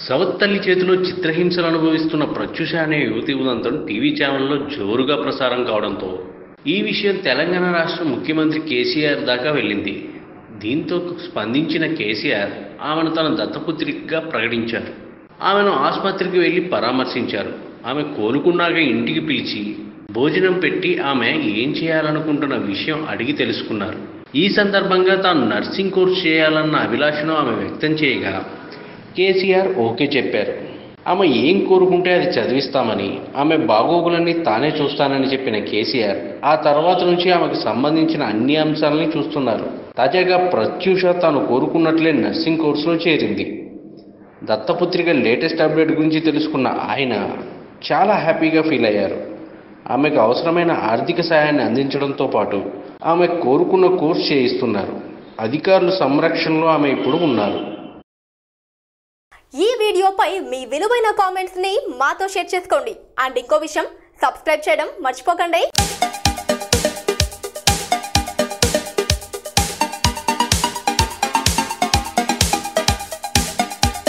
సవత్ తల్లి చేతిలో చిత్రహింసలు అనుభవిస్తున్న ప్రత్యూష అనే యువతి ఉదంతం టీవీ ఛానల్లో జోరుగా ప్రసారం కావడంతో ఈ విషయం తెలంగాణ రాష్ట్ర ముఖ్యమంత్రి కేసీఆర్ దాకా వెళ్ళింది. దీంతో స్పందించిన కేసీఆర్ ఆమెను తన దత్తపుత్రికగా ప్రకటించారు. ఆమెను ఆసుపత్రికి వెళ్లి పరామర్శించారు. ఆమె కోలుకున్నాక ఇంటికి పిలిచి భోజనం పెట్టి ఆమె ఏం చేయాలనుకుంటున్న విషయం అడిగి తెలుసుకున్నారు. ఈ సందర్భంగా తాను నర్సింగ్ కోర్సు చేయాలన్న అభిలాషను ఆమె వ్యక్తం చేయగా కేసీఆర్ ఓకే చెప్పారు. ఆమె ఏం కోరుకుంటే అది చదివిస్తామని, ఆమె బాగోగులన్నీ తానే చూస్తానని చెప్పిన కేసీఆర్ ఆ తర్వాత నుంచి ఆమెకు సంబంధించిన అన్ని అంశాలని చూస్తున్నారు. తాజాగా ప్రత్యూష తాను కోరుకున్నట్లే నర్సింగ్ కోర్సులో చేరింది. దత్తపుత్రిక లేటెస్ట్ అప్డేట్ గురించి తెలుసుకున్న ఆయన చాలా హ్యాపీగా ఫీల్ అయ్యారు. ఆమెకు అవసరమైన ఆర్థిక సహాయాన్ని అందించడంతో పాటు ఆమె కోరుకున్న కోర్సు చేయిస్తున్నారు. అధికారుల సంరక్షణలో ఆమె ఇప్పుడు ఉన్నారు. ఈ వీడియోపై మీ విలువైన కామెంట్స్ ని మాతో షేర్ చేసుకోండి. అండ్ ఇంకో విషయం, సబ్స్క్రైబ్ చేయడం మర్చిపోకండి.